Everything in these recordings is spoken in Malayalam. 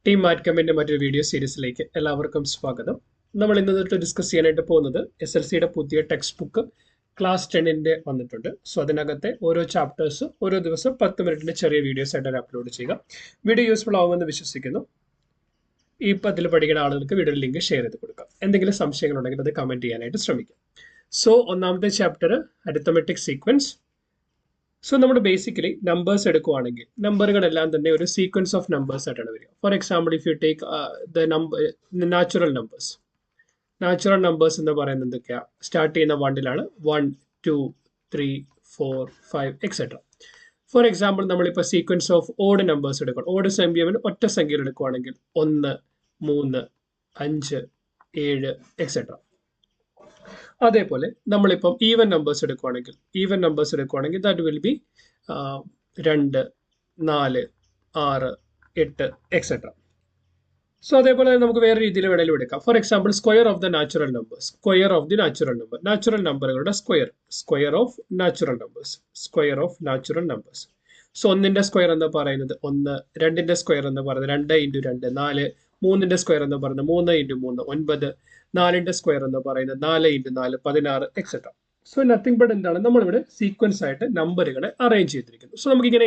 ടീം മാറ്റ്കമ്മിന്റെ മറ്റൊരു വീഡിയോ സീരീസിലേക്ക് എല്ലാവർക്കും സ്വാഗതം. നമ്മൾ ഇന്ന് തൊട്ട് ഡിസ്കസ് ചെയ്യാനായിട്ട് പോകുന്നത് SLCയുടെ പുതിയ ടെക്സ്റ്റ് ബുക്ക് ക്ലാസ് 10ന്റെ വന്നിട്ടുണ്ട്. സോ അതിനകത്തെ ഓരോ ചാപ്റ്റേഴ്സ് ഓരോ ദിവസം 10 മിനിറ്റിന്റെ ചെറിയ വീഡിയോസ് ആയിട്ട് അപ്ലോഡ് ചെയ്യുക. വീഡിയോ യൂസ്ഫുൾ ആവുമെന്ന് വിശ്വസിക്കുന്നു. ഈ പത്തിൽ പഠിക്കുന്ന ആളുകൾക്ക് വീഡിയോ ലിങ്ക് ഷെയർ ചെയ്ത് കൊടുക്കാം. എന്തെങ്കിലും സംശയങ്ങൾ ഉണ്ടെങ്കിൽ അത് കമന്റ് ചെയ്യാനായിട്ട് ശ്രമിക്കാം. സോ ഒന്നാമത്തെ ചാപ്റ്റർ അരിത്തമെറ്റിക് സീക്വൻസ്. സോ നമ്മൾ ബേസിക്കലി നമ്പേഴ്സ് എടുക്കുവാണെങ്കിൽ നമ്പറുകളെല്ലാം തന്നെ ഒരു സീക്വൻസ് ഓഫ് നമ്പേഴ്സ് ആയിട്ടാണ് വരിക. For example if you take natural numbers എന്ന് പറയുന്നത് എന്തൊക്കെയാ? സ്റ്റാർട്ട് ചെയ്യുന്ന 1 1 2 3 4 5 എക്സെട്ര. ഫോർ എക്സാമ്പിൾ നമ്മളിപ്പോൾ സീക്വൻസ് ഓഫ് ഓഡ് നമ്പേഴ്സ് എടുക്കണം. ഓഡ് സംഖ്യ ഒറ്റ സംഖ്യയിൽ എടുക്കുവാണെങ്കിൽ 1 3 5 7 എക്സെട്ര. അതേപോലെ നമ്മളിപ്പം ഈവൻ നമ്പേഴ്സ് എടുക്കുവാണെങ്കിൽ that will be 2 4 6 8 etcetera. So അതേപോലെ നമുക്ക് വേറെ രീതിയിൽ വേണമെങ്കിലും എടുക്കാം. For example square of the natural number, natural നമ്പറുകളുടെ square of natural numbers. So 1ന്റെ സ്ക്വയർ എന്ന് പറയുന്നത് 1, 2ന്റെ സ്ക്വയർ എന്ന് പറയുന്നത് 2 × 2 4, 3ന്റെ സ്ക്വയർ എന്ന് പറയുന്നത് 3 × 3 9, 4ന്റെ സ്ക്വയർ എന്ന് പറയുന്നത് 4 × 4 16 എക്സെട്ര. സോ നത്തിങ് ബട്ട് എന്താണ്, നമ്മളിവിടെ സീക്വൻസ് ആയിട്ട് നമ്പറുകളെ അറേഞ്ച് ചെയ്തിരിക്കുന്നു. സോ നമുക്ക് ഇങ്ങനെ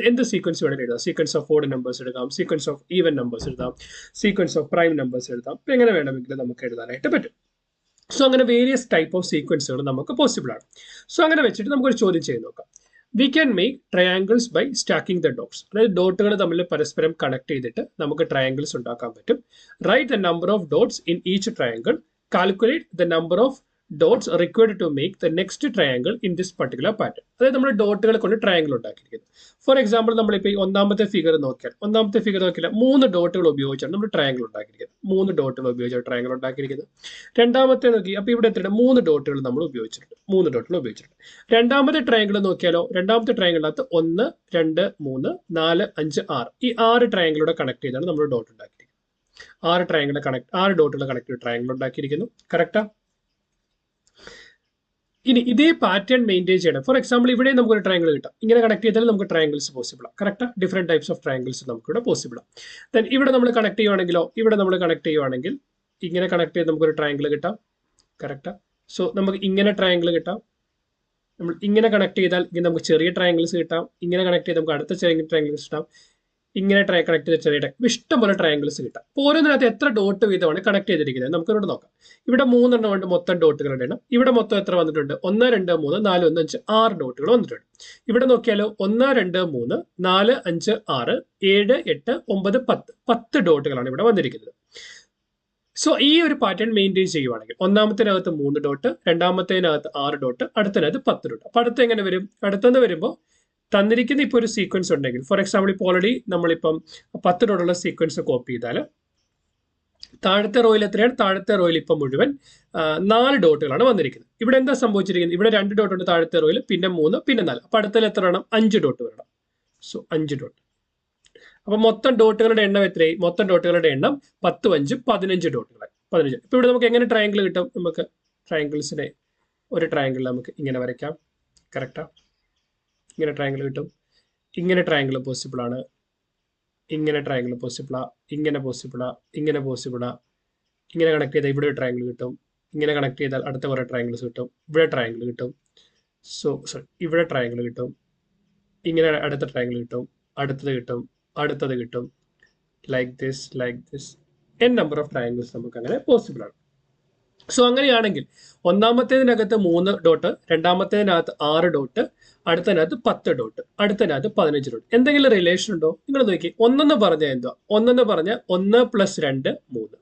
എന്ത് സീക്വൻസ് വേണമെങ്കിലും എഴുതാം. സീക്വൻസ് ഓഫ് ഓഡ് നമ്പേഴ്സ് എടുക്കാം, സീക്വൻസ് ഓഫ് ഈവൻ നമ്പേഴ്സ് എഴുതാം, സീക്വൻസ് ഓഫ് പ്രൈം നമ്പേഴ്സ് എഴുതാം. എങ്ങനെ വേണമെങ്കിലും നമുക്ക് എഴുതാനായിട്ട് പറ്റും. സോ അങ്ങനെ വേരിയസ് ടൈപ്പ് ഓഫ് സീക്വൻസുകൾ നമുക്ക് പോസിബിൾ ആണ്. സോ അങ്ങനെ വെച്ചിട്ട് നമുക്കൊരു ചോദ്യം ചെയ്ത് നോക്കാം. We can make triangles by stacking the dots. അതായത് ഡോട്ടുകൾ തമ്മിൽ പരസ്പരം കണക്ട് ചെയ്തിട്ട് നമുക്ക് ട്രയാങ്കിൾസ് ഉണ്ടാക്കാൻ പറ്റും. Write the number of dots in each triangle, calculate the number of dots required to make the next triangle in this particular pattern. അതായത് നമ്മൾ ഡോട്ടുകൾ കൊണ്ട് ട്രയാങ്കിൾ ഉണ്ടാക്കിയിരിക്കുന്നത്. ഫോർ എക്സാമ്പിൾ നമ്മളിപ്പോൾ ഈ ഒന്നാമത്തെ ഫിഗർ നോക്കിയാൽ 3 ഡോട്ടുകൾ ഉപയോഗിച്ചാണ് നമ്മൾ ട്രയാങ്കിൾ ഉണ്ടാക്കിയിരിക്കുന്നത്. 3 ഡോട്ടുകൾ ഉപയോഗിച്ചാണ് ട്രയാങ്കിൾ ഉണ്ടാക്കിയിരിക്കുന്നത്. രണ്ടാമത്തെ നോക്കി, അപ്പോൾ ഇവിടെ എത്രയാണ്? 3 ഡോട്ടുകൾ നമ്മൾ ഉപയോഗിച്ചിട്ടുണ്ട്. രണ്ടാമത്തെ ട്രയാങ്കിൾ നോക്കിയാലോ, രണ്ടാമത്തെ ട്രയാങ്കിളിനകത്ത് 1 2 3 4 5 6 ഈ 6 ട്രയാങ്കിളൂടെ കണക്ട് ചെയ്താണ് നമ്മൾ ഡോട്ട് ഉണ്ടാക്കിയിരിക്കുന്നത്. 6 ഡോട്ടുകൾ കണക്ട് ചെയ്ത് ട്രയാങ്കിൾ ഉണ്ടാക്കിയിരിക്കുന്നു. കറക്റ്റാ? ഇനി ഇതേ പാറ്റേൺ മെയിൻറ്റെയിൻ ചെയ്യണം. ഫോർ എക്സാമ്പിൾ ഇവിടെ നമുക്കൊരു ട്രയാങ്കിൾ കിട്ടാം. ഇങ്ങനെ കണക്ട് ചെയ്താൽ നമുക്ക് ട്രയാങ്കിൾസ് പോസിബിൾ ആണ്. Correct? Different types of triangles നമുക്കിവിടെ പോസിബിൾ ആണ്. ദെൻ ഇവിടെ നമ്മൾ കണക്ട് ചെയ്യുവാണെങ്കിൽ ഇങ്ങനെ കണക്ട് ചെയ്ത് നമുക്കൊരു ട്രയാങ്കിൾ കിട്ടാം. കറക്റ്റാ? സോ നമുക്ക് ഇങ്ങനെ ട്രയാങ്കിൾ കിട്ടാം. നമ്മൾ ഇങ്ങനെ കണക്ട് ചെയ്താൽ നമുക്ക് ചെറിയ ട്രയാങ്കിൾസ് കിട്ടാം. ഇങ്ങനെ കണക്ട് ചെയ്ത് നമുക്ക് അടുത്ത ചെറിയ ട്രയാങ്കിൾസ് കിട്ടാം. ഇങ്ങനെ കണക്ട് ചെയ്ത ചെറിയ ഇഷ്ടംപോലെ ട്രയാങ്കിൾസ് കിട്ടാം. അപ്പോൾ ഓരോന്നിനകത്ത് എത്ര ഡോട്ട് വീതമാണ് കണക്ട് ചെയ്തിരിക്കുന്നത് നമുക്കിവിടെ നോക്കാം. ഇവിടെ 3 എണ്ണം കൊണ്ട് മൊത്തം ഡോട്ടുകളുടെ എണ്ണം. ഇവിടെ മൊത്തം എത്ര വന്നിട്ടുണ്ട്? 1 2 3 4 1 5 6 ഡോട്ടുകൾ വന്നിട്ടുണ്ട്. ഇവിടെ നോക്കിയാലോ 1 2 3 4 5 6 7 8 9 10 ഡോട്ടുകളാണ് ഇവിടെ വന്നിരിക്കുന്നത്. സോ ഈ ഒരു പാറ്റേൺ മെയിൻറ്റെയിൻ ചെയ്യുവാണെങ്കിൽ ഒന്നാമത്തേനകത്ത് 3 ഡോട്ട്, രണ്ടാമത്തേനകത്ത് 6 ഡോട്ട്, അടുത്തതിനകത്ത് 10 ഡോട്ട്. അപ്പോൾ അടുത്ത് എങ്ങനെ വരും? അടുത്തെന്ന് വരുമ്പോൾ തന്നിരിക്കുന്ന ഇപ്പോൾ ഒരു സീക്വൻസ് ഉണ്ടെങ്കിൽ, ഫോർ എക്സാമ്പിൾ ഇപ്പോൾ ഓൾറെഡി നമ്മളിപ്പം 10 ഡോട്ടുള്ള സീക്വൻസ് കോപ്പി ചെയ്താൽ താഴത്തെ റോയിൽ എത്രയാണ്? താഴത്തെ റോയിൽ ഇപ്പം മുഴുവൻ 4 ഡോട്ടുകളാണ് വന്നിരിക്കുന്നത്. ഇവിടെ എന്താ സംഭവിച്ചിരിക്കുന്നത്? ഇവിടെ 2 ഡോട്ട് ഉണ്ട് താഴത്തെ റോയിൽ, പിന്നെ 3 പിന്നെ 4. അപ്പോൾ അടുത്തതിൽ എത്ര വേണം? 5 ഡോട്ട് വരണം. So 5 dot. അപ്പോൾ മൊത്തം ഡോട്ടുകളുടെ എണ്ണം എത്രയായി? മൊത്തം ഡോട്ടുകളുടെ എണ്ണം 10 5 15 ഡോട്ടുകളായി. 15. ഇപ്പോൾ ഇവിടെ നമുക്ക് എങ്ങനെ ട്രയാങ്കിൾ കിട്ടും? നമുക്ക് ട്രയാങ്കിൾസിനെ ഒരു ട്രയാങ്കിൾ നമുക്ക് ഇങ്ങനെ വരയ്ക്കാം. കറക്റ്റാ? ഇങ്ങനെ ട്രയാങ്കിൾ കിട്ടും. ഇങ്ങനെ ട്രയാങ്കിൾ പോസിബിൾ ആണ്. ഇങ്ങനെ ട്രയാങ്കിൾ പോസിബിളാ. ഇങ്ങനെ പോസിബിളാ. ഇങ്ങനെ പോസിബിളാ. ഇങ്ങനെ കണക്ട് ചെയ്താൽ ഇവിടെ ഒരു ട്രയാങ്കിൾ കിട്ടും. ഇങ്ങനെ കണക്ട് ചെയ്താൽ അടുത്ത കുറേ ട്രയാങ്കിൾസ് കിട്ടും. ഇവിടെ ട്രയാങ്കിൾ കിട്ടും. ഇവിടെ ട്രയാങ്കിൾ കിട്ടും. ഇങ്ങനെ അടുത്ത ട്രയാങ്കിൾ കിട്ടും. അടുത്തത് കിട്ടും. Like this n number of triangles നമുക്ക് അങ്ങനെ പോസിബിൾ ആണ്. സോ അങ്ങനെയാണെങ്കിൽ ഒന്നാമത്തേതിനകത്ത് 3 ഡോട്ട്, രണ്ടാമത്തേതിനകത്ത് 6 ഡോട്ട്, അടുത്തതിനകത്ത് 10 ഡോട്ട്, അടുത്തതിനകത്ത് 15 ഡോട്ട്. എന്തെങ്കിലും റിലേഷൻ ഉണ്ടോ? നിങ്ങൾ നോക്കി. 1 എന്ന് പറഞ്ഞാൽ എന്തുവാ? 1 എന്ന് പറഞ്ഞാൽ 1 + 2 3.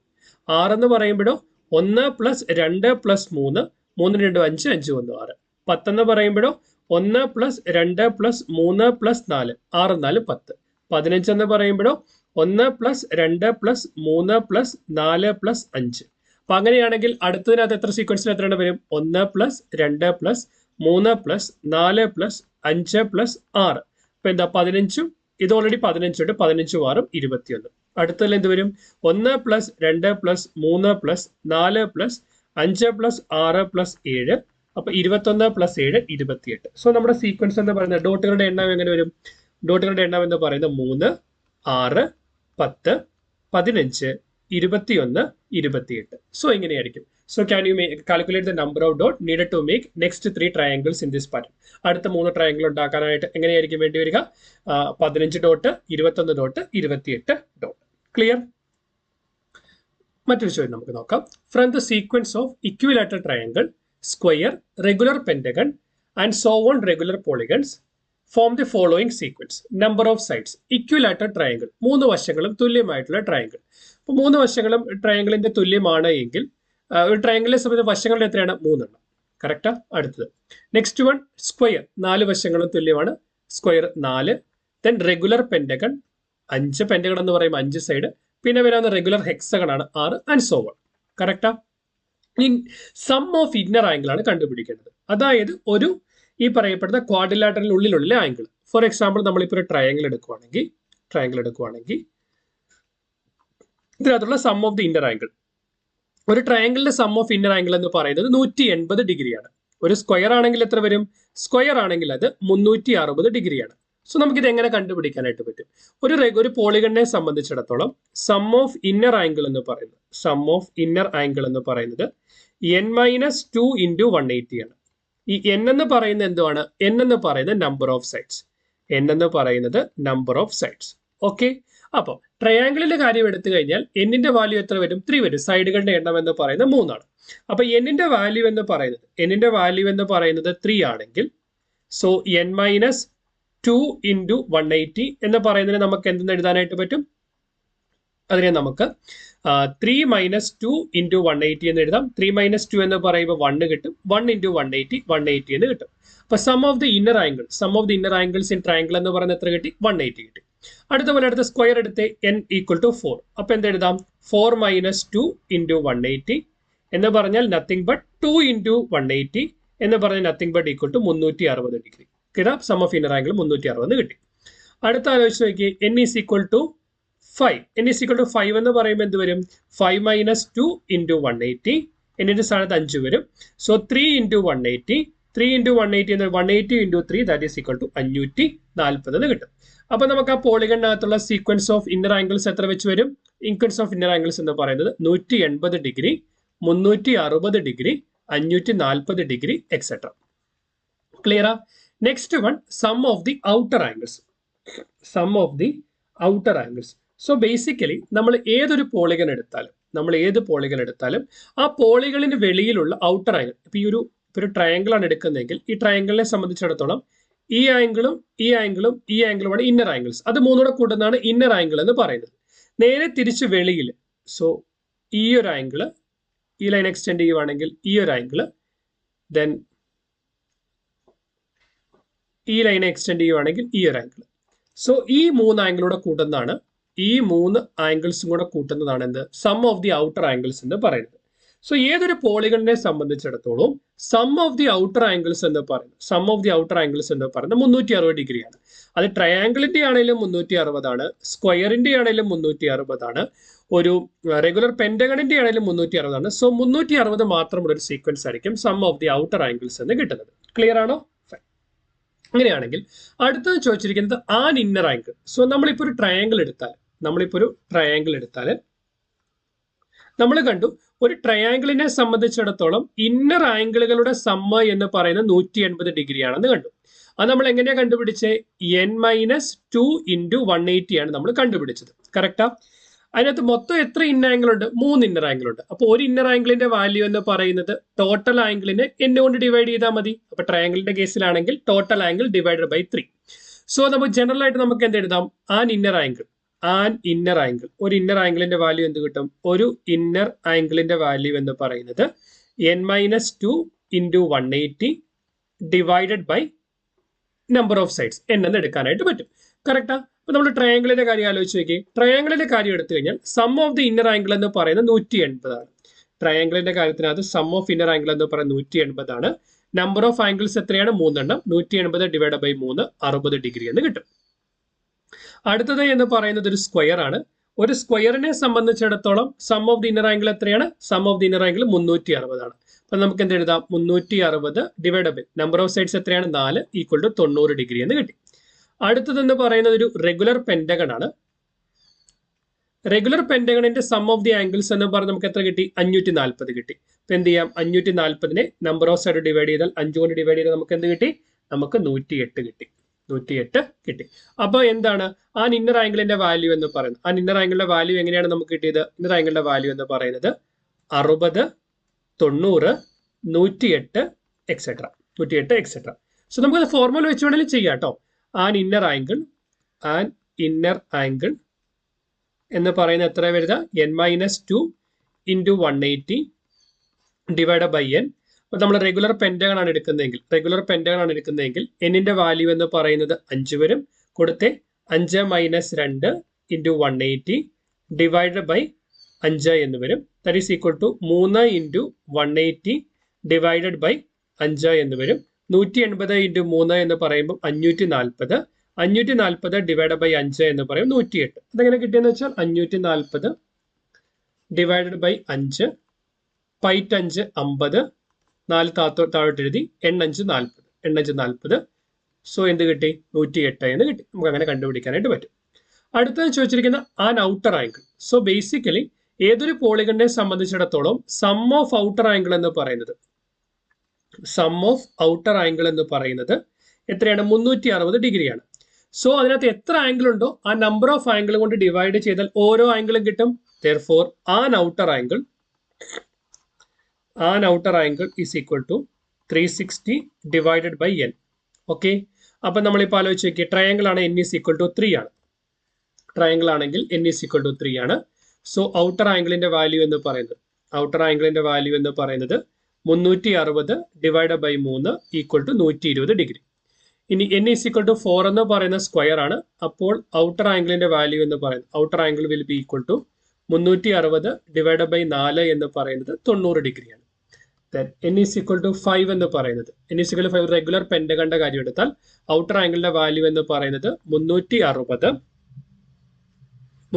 6 എന്ന് പറയുമ്പോഴോ 1 + 2 + 3 3 2 5 5 1 6. 10 എന്ന് പറയുമ്പോഴോ 1 + 2 + 3 + 4 6 4 10. 15 എന്ന് പറയുമ്പോഴോ 1 + 2 + 3 + 4 + 5. അപ്പൊ അങ്ങനെയാണെങ്കിൽ അടുത്തതിനകത്ത് എത്ര സീക്വൻസിൽ എത്ര എണ്ണം വരും? 1 + 2 + 3 + 4 + 5 + 6. അപ്പൊ എന്താ? 15. ഇത് ഓൾറെഡി 15 ഉണ്ട്. 15 6 21. അടുത്തതിൽ എന്ത് വരും? 1 + 2 + 3 + 4 + 5 + 6 + 7. അപ്പൊ 21 + 7 28. സോ നമ്മുടെ സീക്വൻസ് എന്ന് പറയുന്നത് ഡോട്ടുകളുടെ എണ്ണം എങ്ങനെ വരും? ഡോട്ടുകളുടെ എണ്ണം എന്ന് പറയുന്നത് 3 6 10 15, 21, 28. സോ ഇങ്ങനെയായിരിക്കും. So can you calculate the number of dot needed to make next 3 triangles in this pattern? അടുത്ത 3 ട്രയാങ്കിൾ ഉണ്ടാക്കാനായിട്ട് എങ്ങനെയായിരിക്കും വേണ്ടി വരിക? 15 ഡോട്ട്, 21 ഡോട്ട്, 28 ഡോട്ട്. ക്ലിയർ? മറ്റൊരു ചോദ്യം നമുക്ക് നോക്കാം. From the sequence of equilateral triangle, square, regular pentagon and so on regular polygons form the following sequence. Number of sides. Equilateral triangle, 3 വശങ്ങളും തുല്യമായിട്ടുള്ള ട്രയാങ്കിൾ. അപ്പോൾ 3 വശങ്ങളും ട്രയാങ്കിളിന്റെ തുല്യമാണ് എങ്കിൽ ഒരു ട്രയാങ്കിളിനെ സംബന്ധിച്ച വശങ്ങളുടെ എത്രയാണ്? 3 എണ്ണം. കറക്റ്റാ? അടുത്തത് നെക്സ്റ്റ് വൺ സ്ക്വയർ, 4 വശങ്ങളും തുല്യമാണ്. Square 4. Then regular pentagon 5. Pentagon എന്ന് പറയുമ്പോൾ 5 സൈഡ്. പിന്നെ വരാവുന്ന റെഗുലർ ഹെക്സഗൺ ആണ് 6 ആൻഡ് സോ ഓൺ. കറക്റ്റാ? സം ഓഫ് ഇന്നർ ആംഗിൾ ആണ് കണ്ടുപിടിക്കേണ്ടത്. അതായത് ഒരു ഈ പറയപ്പെടുന്ന ക്വാഡ്രിലാറ്ററലിനുള്ളിലുള്ള ആംഗിൾ. ഫോർ എക്സാമ്പിൾ നമ്മളിപ്പോൾ ഒരു ട്രയാങ്കിൾ എടുക്കുവാണെങ്കിൽ ഇതിനകത്തുള്ള sum of the inner angle, ഒരു ട്രയാങ്കിളിന്റെ സം ഓഫ് ഇന്നർ ആംഗിൾ എന്ന് പറയുന്നത് 180 ഡിഗ്രിയാണ്. ഒരു സ്ക്വയർ ആണെങ്കിൽ എത്ര വരും? സ്ക്വയർ ആണെങ്കിൽ അത് 360 ഡിഗ്രിയാണ്. സോ നമുക്കിത് എങ്ങനെ കണ്ടുപിടിക്കാനായിട്ട് പറ്റും? ഒരു പോളിഗണിനെ സംബന്ധിച്ചിടത്തോളം സം ഓഫ് ഇന്നർ ആംഗിൾ എന്ന് പറയുന്നത് n-2 × 180 ആണ്. ഈ n എന്ന് പറയുന്നത് എന്തുവാണ്? n എന്ന് പറയുന്നത് നമ്പർ ഓഫ് സൈഡ്സ്. ഓക്കെ, അപ്പോൾ ട്രയാങ്കിളിന്റെ കാര്യം എടുത്തു കഴിഞ്ഞാൽ എന്നിന്റെ വാല്യൂ എത്ര വരും? 3 വരും. സൈഡുകളുടെ എണ്ണം എന്ന് പറയുന്നത് 3 ആണ്. അപ്പൊ എന്നിന്റെ വാല്യൂ എന്ന് പറയുന്നത് 3 ആണെങ്കിൽ സോ n-2 × 180 എന്ന് പറയുന്നതിന് നമുക്ക് എന്തെന്ന് എഴുതാനായിട്ട് പറ്റും? അതിനെ നമുക്ക് 3 - 2 × 180 എന്ന് എഴുതാം. 3 - 2 എന്ന് പറയുമ്പോൾ 1 കിട്ടും. 1 × 180 എന്ന് കിട്ടും. അപ്പൊ sum of the inner angles in triangle എന്ന് പറയുന്നത് എത്ര കിട്ടി? 180 കിട്ടി. അടുത്ത സ്ക്വയർ എടുത്ത് n = 4. അപ്പൊ എന്തെഴുതാം? 4 - 2 × 180 എന്ന് പറഞ്ഞാൽ നത്തിങ് ബട്ട് 2 × 180 എന്ന് പറഞ്ഞാൽ നത്തിങ് ബട്ട് = 360 ഡിഗ്രി. കിട്ടാം. സം ഓഫ് ഇന്നർ ആംഗിൾ 360 കിട്ടി. അടുത്ത ആലോചിച്ച് നോക്കി. n = 5. n = 5 എന്ന് പറയുമ്പോൾ എന്ത് വരും? 5 - 2 × 180. എന്നിന്റെ സ്ഥാനത്ത് 5 വരും. സോ 3 × 180. 3 × 180 എന്ന് 180 × 3 ദാറ്റ് ഈസ് = 540 എന്ന് കിട്ടും. അപ്പൊ നമുക്ക് ആ പോളിഗണിനകത്തുള്ള സീക്വൻസ് ഓഫ് ഇന്നർ ആംഗിൾസ് എത്ര വെച്ച് വരും? സീക്വൻസ് ഓഫ് ഇന്നർ ആംഗിൾസ് എന്ന് പറയുന്നത് 180 ഡിഗ്രി, 360 ഡിഗ്രി, 540 ഡിഗ്രി എക്സെട്ര. ക്ലിയറാ? Next one sum of the outer angles. So basically നമ്മൾ ഏത് പോളിഗൺ എടുത്താലും ആ പോളിഗണിന് വെളിയിലുള്ള ഔട്ടർ ആംഗിൾ, ഇപ്പൊ ഈ ഒരു ട്രയാങ്കിൾ ആണ് എടുക്കുന്നതെങ്കിൽ ഈ ട്രയാങ്കിളിനെ സംബന്ധിച്ചിടത്തോളം ഈ ആംഗിളുമാണ് ഇന്നർ ആംഗിൾസ്. അത് 3 കൂടെ കൂട്ടുന്നതാണ് ഇന്നർ ആംഗിൾ എന്ന് പറയുന്നത്. നേരെ തിരിച്ച് വെളിയിൽ, സോ ഈ ഒരു ആംഗിള്, ഈ ലൈൻ എക്സ്റ്റെൻഡ് ചെയ്യുവാണെങ്കിൽ ഈ ഒരു ആംഗിള്, ദെൻ ഈ ലൈനെ എക്സ്റ്റെൻഡ് ചെയ്യുവാണെങ്കിൽ ഈ ഒരു ആംഗിൾ. സോ ഈ 3 ആംഗിളൂടെ കൂട്ടുന്നതാണ്, ഈ 3 ആംഗിൾസും കൂടെ കൂട്ടുന്നതാണ് എന്ത്? Sum of the outer angles എന്ന് പറയുന്നത്. സോ ഏതൊരു പോളിഗണിനെ സംബന്ധിച്ചിടത്തോളം sum of the outer angles എന്ന് പറയുന്നത് 360 ഡിഗ്രിയാണ്. അത് ട്രയാങ്കിളിന്റെ ആണെങ്കിലും 360 ആണ്, സ്ക്വയറിന്റെ ആണെങ്കിലും 360 ആണ്, ഒരു റെഗുലർ പെന്റഗണിന്റെ ആണെങ്കിലും 360 ആണ്. സോ 360 മാത്രമുള്ള ഒരു സീക്വൻസ് ആയിരിക്കും sum of the outer angles എന്ന് കിട്ടുന്നത്. ക്ലിയർ ആണോ? അങ്ങനെയാണെങ്കിൽ അടുത്തത് ചോദിച്ചിരിക്കുന്നത് ആൻ ഇന്നർ ആംഗിൾ. സോ നമ്മളിപ്പോ ഒരു ട്രയാങ്കിൾ എടുത്താൽ നമ്മൾ കണ്ടു ഒരു ട്രയാങ്കിളിനെ സംബന്ധിച്ചിടത്തോളം ഇന്നർ ആംഗിളുകളുടെ സമ്മ എന്ന് പറയുന്നത് 180 ഡിഗ്രിയാണെന്ന് കണ്ടു. അത് നമ്മൾ എങ്ങനെയാ കണ്ടുപിടിച്ചത്? n-2 × 180 ആണ് നമ്മൾ കണ്ടുപിടിച്ചത്. കറക്റ്റാ? അതിനകത്ത് മൊത്തം എത്ര ഇന്നർ ആംഗിൾ ഉണ്ട്? 3 ഇന്നർ ആംഗിൾ ഉണ്ട്. അപ്പോൾ ഒരു ഇന്നർ ആംഗിളിന്റെ വാല്യൂ എന്ന് പറയുന്നത് ടോട്ടൽ ആംഗിളിനെ n കൊണ്ട് ഡിവൈഡ് ചെയ്താൽ മതി. അപ്പൊ ട്രയാങ്കിളിന്റെ കേസിലാണെങ്കിൽ total angle divided by 3. So നമുക്ക് ജനറൽ ആയിട്ട് നമുക്ക് എന്ത് എഴുതാം? ഒരു ഇന്നർ ആംഗിളിന്റെ വാല്യൂ എന്ത് കിട്ടും? ഒരു ഇന്നർ ആംഗിളിന്റെ വാല്യൂ എന്ന് പറയുന്നത് n-2 × 180 divided by number of sides n എന്ന് എടുക്കാനായിട്ട് പറ്റും. കറക്റ്റാ? അപ്പൊ നമ്മൾ ട്രയാങ്കിളിന്റെ കാര്യം ആലോചിച്ച് നോക്കി. ട്രയാങ്കിളിന്റെ കാര്യം എടുത്തു കഴിഞ്ഞാൽ sum of the inner angle എന്ന് പറയുന്നത് 180 ആണ്. ട്രയാങ്കിളിന്റെ കാര്യത്തിനകത്ത് സം ഓഫ് ഇന്നർ ആംഗിൾ എന്ന് പറയുന്നത് 180 ആണ്. നമ്പർ ഓഫ് ആംഗിൾസ് എത്രയാണ്? 3 എണ്ണം. 180 ഡിവൈഡ് ബൈ 3 60 ഡിഗ്രി എന്ന് കിട്ടും. അടുത്തത് എന്ന് പറയുന്നത് ഒരു സ്ക്വയർ ആണ്. ഒരു സ്ക്വയറിനെ സംബന്ധിച്ചിടത്തോളം sum of the inner angle എത്രയാണ്? Sum of the inner angle 360 ആണ്. അപ്പൊ നമുക്ക് എന്ത് എഴുതാം? 360 divide by number of sides എത്രയാണ്? 4 = 90 ഡിഗ്രി എന്ന് കിട്ടി. അടുത്തതെന്ന് പറയുന്നത് ഒരു റെഗുലർ പെന്റഗൺ ആണ്. റെഗുലർ പെന്റഗണിന്റെ സം ഓഫ് ദി ആംഗിൾസ് എന്ന് പറഞ്ഞ് നമുക്ക് എത്ര കിട്ടി? 540 കിട്ടി. ഇപ്പൊ എന്ത് ചെയ്യാം? 540നെ നമ്പർ ഓഫ് സൈഡ് ഡിവൈഡ് ചെയ്താൽ 5 കൊണ്ട് ഡിവൈഡ് ചെയ്താൽ നമുക്ക് എന്ത് കിട്ടി? നമുക്ക് 108 കിട്ടി. 108 കിട്ടി. അപ്പൊ എന്താണ് ആ ഇന്നർ ആംഗിളിന്റെ വാല്യൂ എന്ന് പറയുന്നത്? ആ ഇന്നർ ആംഗിളിന്റെ വാല്യൂ എങ്ങനെയാണ് നമുക്ക് കിട്ടിയത്? ഇന്നർ ആംഗിളിന്റെ വാല്യൂ എന്ന് പറയുന്നത് 60, 90, 108 എക്സെട്ര. 108 എക്സെട്ര. സോ നമുക്ക് ഫോർമുല വെച്ച് വേണമെങ്കിൽ ചെയ്യാം കേട്ടോ. ആൻ ഇന്നർ ആംഗിൾ എന്ന് പറയുന്നത് എത്ര വരുക? n-2 into 180 divide by n. അപ്പൊ നമ്മൾ റെഗുലർ പെന്റഗൺ ആണ് എടുക്കുന്നതെങ്കിൽ എന്നിന്റെ വാല്യൂ എന്ന് പറയുന്നത് 5 വരും. കൊടുത്തെ 5 - 2 ഇൻറ്റു 180 ഡിവൈഡ് ബൈ 5 എന്ന് വരും. That is equal to 3 into 180 divided by 5 എന്ന് വരും. 180 ഇൻറ്റു 3 എന്ന് പറയുമ്പോൾ 540. 540 ഡിവൈഡ് ബൈ 5 എന്ന് പറയും 108. അതെങ്ങനെ കിട്ടിയെന്ന് വെച്ചാൽ 540 ഡിവൈഡഡ് ബൈ 5 പൈറ്റ് 5 50 4 താഴോട്ട് എഴുതി 8×5 40. സോ എന്ത് കിട്ടി? 108 എന്ന് കിട്ടി. നമുക്ക് അങ്ങനെ കണ്ടുപിടിക്കാനായിട്ട് പറ്റും. അടുത്തത് ചോദിച്ചിരിക്കുന്ന an outer angle. So basically ഏതൊരു പോളിഗണിനെ സംബന്ധിച്ചിടത്തോളം സം ഓഫ് ഔട്ടർ ആംഗിൾ എന്ന് പറയുന്നത് എത്രയാണ്? 360 ഡിഗ്രിയാണ്. സോ അതിനകത്ത് എത്ര ആംഗിൾ ഉണ്ടോ ആ നമ്പർ ഓഫ് ആംഗിൾ കൊണ്ട് ഡിവൈഡ് ചെയ്താൽ ഓരോ ആംഗിളും കിട്ടും. Therefore an outer angle is equal to 360 divided by n. Okay, അപ്പൊ നമ്മളിപ്പോൾ ആലോചിച്ച് നോക്കിയ ട്രയാങ്കിൾ ആണ് n ഈസ് ഈക്വൽ ടു 3 ആണ്. ട്രയാങ്കിൾ ആണെങ്കിൽ n ഈസ് ഈക്വൽ ടു 3 ആണ്. സോ ഔട്ടർ ആംഗിളിന്റെ വാല്യൂ എന്ന് പറയുന്നത് 360 divide by 3 equal to 120 degree. ഇനി n ഈസ് ഈക്വൽ ടു 4 എന്ന് പറയുന്ന സ്ക്വയർ ആണ്. അപ്പോൾ ഔട്ടർ ആംഗിളിന്റെ വാല്യൂ എന്ന് പറയുന്നത് outer angle will be equal to 360 divide by 4 എന്ന് പറയുന്നത് 90 ഡിഗ്രിയാണ്. n ഈസ് ഈക്വൽ ടു 5 എന്ന് പറയുന്നത് റെഗുലർ പെന്റഗണിന്റെ കാര്യം എടുത്താൽ ഔട്ടർ ആംഗിളിന്റെ വാല്യൂ എന്ന് പറയുന്നത്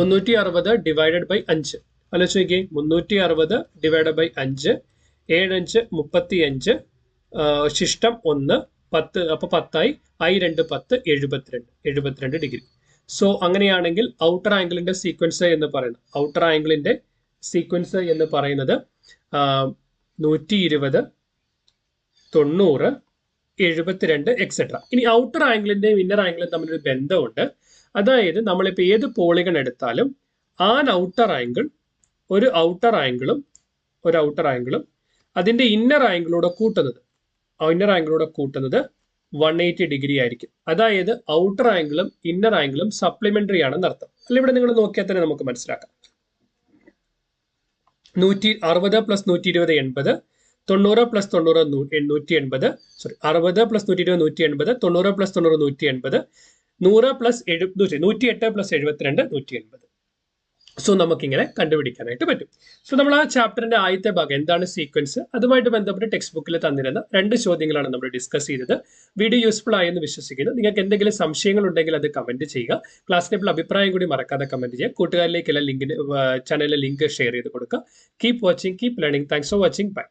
360 ഡിവൈഡഡ് ബൈ 5. ആലോചിച്ച് നോക്കിയേ, 360 ഡിവൈഡ് ബൈ 5 7×5 35 ശിഷ്ടം 1 10. അപ്പൊ 10 ആയി 2 10 72 ഡിഗ്രി. സോ അങ്ങനെയാണെങ്കിൽ ഔട്ടർ ആംഗിളിന്റെ സീക്വൻസ് എന്ന് പറയുന്നത് 120 90 72 എക്സെട്ര. ഇനി ഔട്ടർ ആംഗിളിന്റെയും ഇന്നർ ആംഗിളും തമ്മിലൊരു ബന്ധമുണ്ട്. അതായത് നമ്മളിപ്പോൾ ഏത് പോളിഗൺ എടുത്താലും ആൻ ഔട്ടർ ആംഗിൾ ഒരു ഔട്ടർ ആംഗിളും അതിന്റെ ഇന്നർ ആംഗിളോടെ കൂട്ടുന്നത് 180 ഡിഗ്രി ആയിരിക്കും. അതായത് ഔട്ടർ ആംഗിളും ഇന്നർ ആംഗിളും സപ്ലിമെന്ററി ആണെന്ന് അർത്ഥം. അല്ല, ഇവിടെ നിങ്ങൾ നോക്കിയാൽ തന്നെ നമുക്ക് മനസ്സിലാക്കാം. 60 plus 120 80, 90 plus 90 180, 60 plus 120 180, 90 plus 90 180, 100 plus 108 plus 72 180. So നമുക്കിങ്ങനെ കണ്ടുപിടിക്കാനായിട്ട് പറ്റും. സോ നമ്മൾ ആ ചാപ്റ്ററിന്റെ ആദ്യത്തെ ഭാഗം എന്താണ് സീക്വൻസ്, അതുമായിട്ട് ബന്ധപ്പെട്ട് ടെക്സ്റ്റ് ബുക്കിൽ തന്നിരുന്ന 2 ചോദ്യങ്ങളാണ് നമ്മൾ ഡിസ്കസ് ചെയ്തത്. വീഡിയോ യൂസ്ഫുൾ ആയെന്ന് വിശ്വസിക്കുന്നു. നിങ്ങൾക്ക് എന്തെങ്കിലും സംശയങ്ങൾ ഉണ്ടെങ്കിൽ അത് കമന്റ് ചെയ്യുക. ക്ലാസ്സിനെ ഇപ്പോൾ അഭിപ്രായം കൂടി മറക്കാതെ കമന്റ് ചെയ്യുക. കൂട്ടുകാരിലേക്കുള്ള ചാനലിലെ ലിങ്ക് ഷെയർ ചെയ്ത് കൊടുക്കുക. Keep watching, keep learning. Thanks for watching. By.